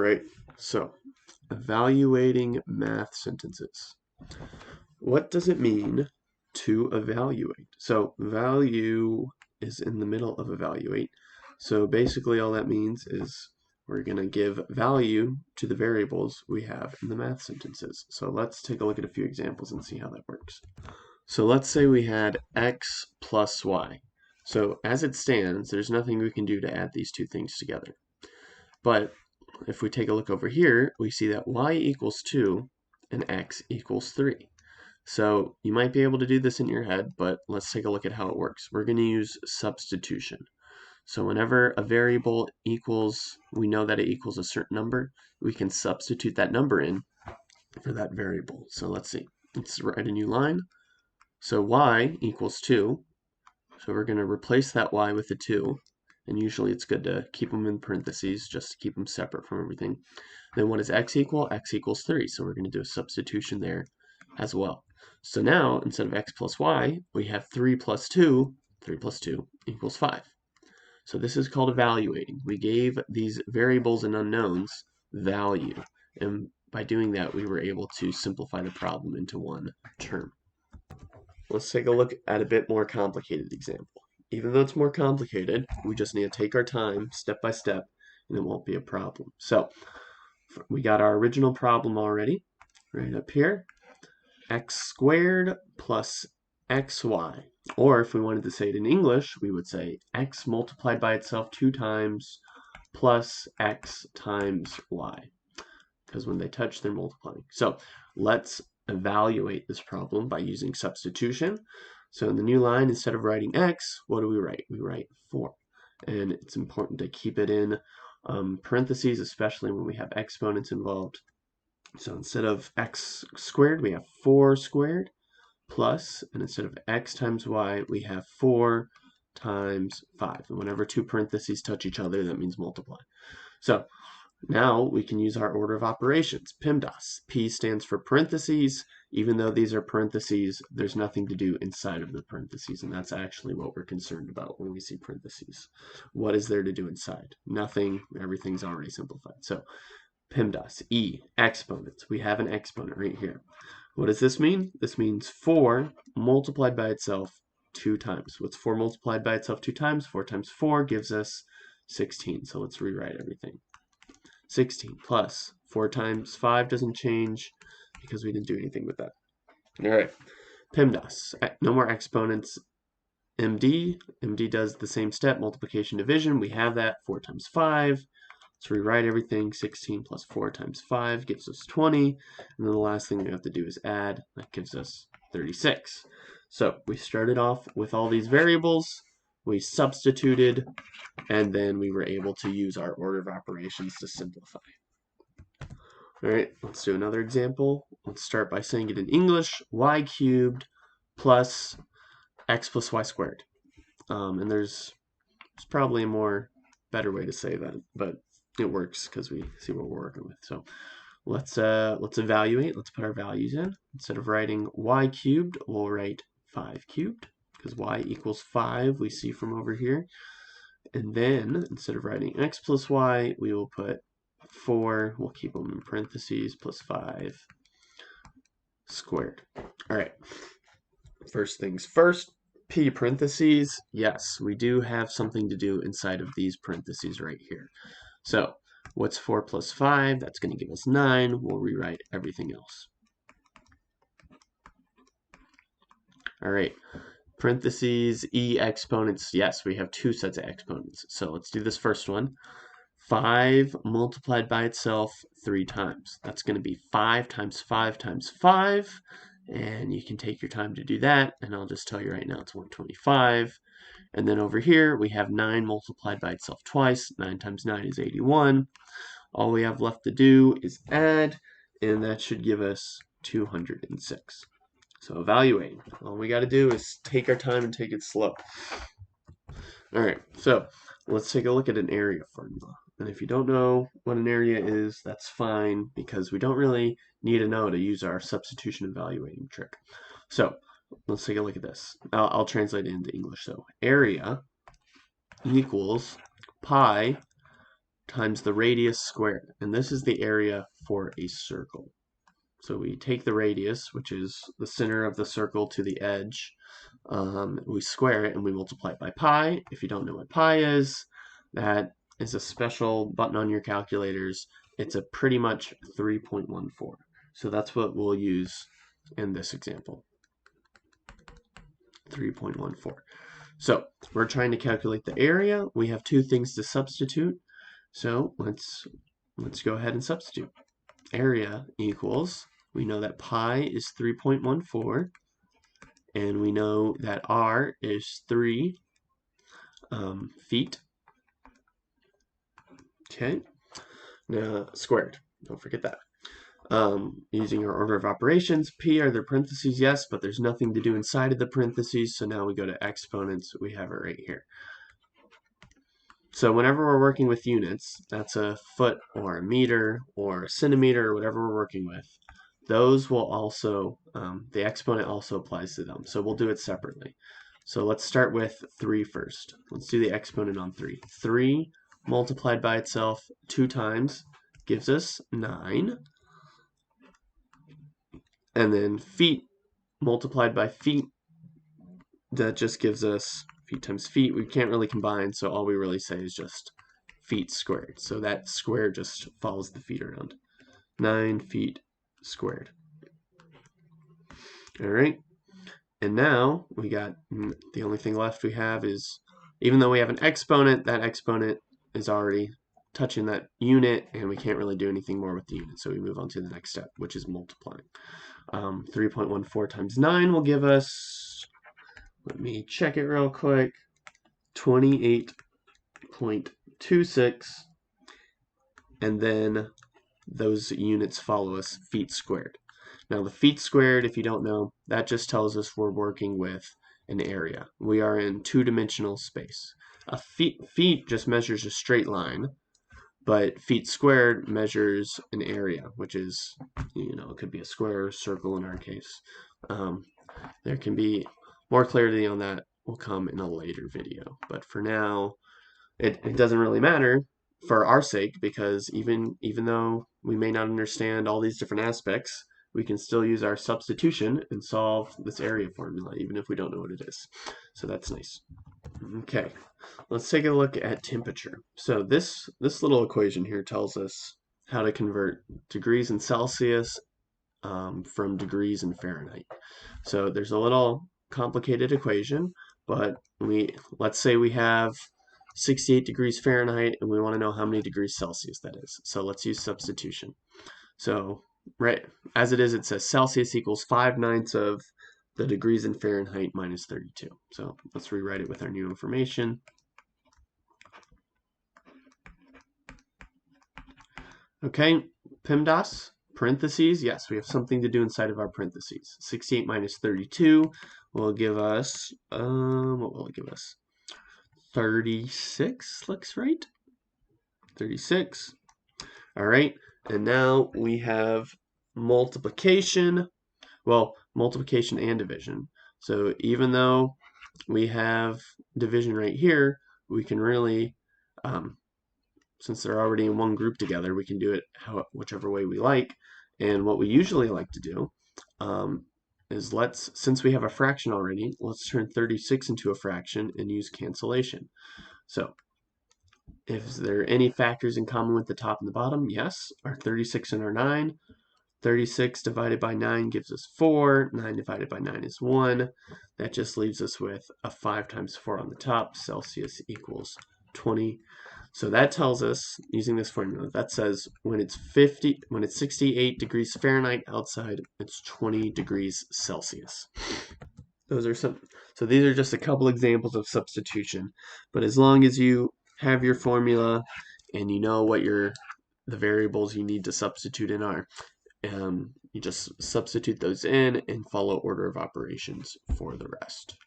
Alright, so evaluating math sentences. What does it mean to evaluate? So value is in the middle of evaluate. So basically all that means is we're going to give value to the variables we have in the math sentences. So let's take a look at a few examples and see how that works. So let's say we had x plus y. So as it stands, there's nothing we can do to add these two things together. But if we take a look over here, we see that y equals 2 and x equals 3. So you might be able to do this in your head, but let's take a look at how it works. We're going to use substitution. So whenever a variable equals, we know that it equals a certain number, we can substitute that number in for that variable. So let's see. Let's write a new line. So y equals 2. So we're going to replace that y with a 2. And usually it's good to keep them in parentheses just to keep them separate from everything. Then what does x equal? X equals 3. So we're going to do a substitution there as well. So now, instead of x plus y, we have 3 plus 2. 3 plus 2 equals 5. So this is called evaluating. We gave these variables and unknowns value. And by doing that, we were able to simplify the problem into one term. Let's take a look at a bit more complicated example. Even though it's more complicated, we just need to take our time, step by step, and it won't be a problem. So we got our original problem already, right up here. X squared plus xy. Or if we wanted to say it in English, we would say x multiplied by itself 2 times plus x times y. Because when they touch, they're multiplying. So let's evaluate this problem by using substitution. So in the new line, instead of writing x, what do we write? We write 4. And it's important to keep it in parentheses, especially when we have exponents involved. So instead of x squared, we have 4 squared plus, and instead of x times y, we have 4 times 5. And whenever two parentheses touch each other, that means multiply. So now we can use our order of operations, PEMDAS. P stands for parentheses. Even though these are parentheses, there's nothing to do inside of the parentheses, and that's actually what we're concerned about when we see parentheses. What is there to do inside? Nothing. Everything's already simplified. So PEMDAS, E, exponents. We have an exponent right here. What does this mean? This means 4 multiplied by itself 2 times. What's 4 multiplied by itself 2 times? 4 times 4 gives us 16. So let's rewrite everything. 16 plus 4 times 5 doesn't change because we didn't do anything with that. All right, PEMDAS, no more exponents. MD does the same step, multiplication, division. We have that, 4 times 5. Let's rewrite everything. 16 plus 4 times 5 gives us 20. And then the last thing we have to do is add. That gives us 36. So we started off with all these variables. We substituted, and then we were able to use our order of operations to simplify. All right, let's do another example. Let's start by saying it in English. Y cubed plus x plus y squared. And there's probably a better way to say that, but it works because we see what we're working with. So let's evaluate. Let's put our values in. Instead of writing y cubed, we'll write 5 cubed because y equals 5 we see from over here. And then instead of writing x plus y, we will put 4, we'll keep them in parentheses, plus 5 squared. All right, first things first, P parentheses. Yes, we do have something to do inside of these parentheses right here. So what's 4 plus 5? That's going to give us 9. We'll rewrite everything else. All right, parentheses, E exponents. Yes, we have 2 sets of exponents. So let's do this first one. 5 multiplied by itself 3 times. That's going to be 5 times 5 times 5. And you can take your time to do that. And I'll just tell you right now it's 125. And then over here we have 9 multiplied by itself twice. 9 times 9 is 81. All we have left to do is add. And that should give us 206. So evaluating. All we got to do is take our time and take it slow. All right, so let's take a look at an area formula. And if you don't know what an area is, that's fine because we don't really need to know to use our substitution evaluating trick. So let's take a look at this. I'll translate it into English. So area equals pi times the radius squared. And this is the area for a circle. So we take the radius, which is the center of the circle to the edge, we square it and we multiply it by pi. If you don't know what pi is, that is a special button on your calculators. It's a pretty much 3.14. So that's what we'll use in this example. 3.14. So we're trying to calculate the area. We have two things to substitute. So let's go ahead and substitute. Area equals, we know that pi is 3.14, and we know that r is 3 feet. Okay, now squared, don't forget that. Using our order of operations, p are the parentheses, yes, but there's nothing to do inside of the parentheses, so now we go to exponents. We have it right here. So whenever we're working with units, that's a foot or a meter or a centimeter or whatever we're working with, those will also, the exponent also applies to them. So we'll do it separately. So let's start with 3 first. Let's do the exponent on 3. 3 multiplied by itself 2 times gives us 9. And then feet multiplied by feet, that just gives us feet times feet. We can't really combine, so all we really say is just feet squared. So that square just follows the feet around. 9 feet squared. All right. And now we got, the only thing left we have is, even though we have an exponent, that exponent is already touching that unit, and we can't really do anything more with the unit. So we move on to the next step, which is multiplying. 3.14 times 9 will give us, let me check it real quick, 28.26, and then those units follow us, feet squared. Now the feet squared, if you don't know, that just tells us we're working with an area. We are in two-dimensional space. A feet just measures a straight line, but feet squared measures an area, which is, it could be a square or circle in our case. There can be more clarity on that will come in a later video. But for now, it doesn't really matter for our sake, because even though we may not understand all these different aspects, we can still use our substitution and solve this area formula, even if we don't know what it is. So that's nice. Okay, let's take a look at temperature. So this little equation here tells us how to convert degrees in Celsius from degrees in Fahrenheit. So there's a little complicated equation, but let's say we have 68 degrees Fahrenheit and we want to know how many degrees Celsius that is. So let's use substitution. So right as it is, it says Celsius equals 5/9 of the degrees in Fahrenheit minus 32. So let's rewrite it with our new information. Okay, PEMDAS, parentheses, yes, we have something to do inside of our parentheses. 68 minus 32 will give us, what will it give us? 36, looks right. 36. All right, and now we have multiplication. Well, multiplication and division. So even though we have division right here, we can really, since they're already in one group together, we can do it whichever way we like. And what we usually like to do is since we have a fraction already, let's turn 36 into a fraction and use cancellation. So if there are any factors in common with the top and the bottom, yes, our 36 and our 9. 36 divided by 9 gives us 4. 9 divided by 9 is 1. That just leaves us with a 5 times 4 on the top. Celsius equals 20. So that tells us, using this formula, that says when it's 68 degrees Fahrenheit outside, it's 20 degrees Celsius. Those are so these are just a couple examples of substitution. But as long as you have your formula and you know what the variables you need to substitute in are, you just substitute those in and follow order of operations for the rest.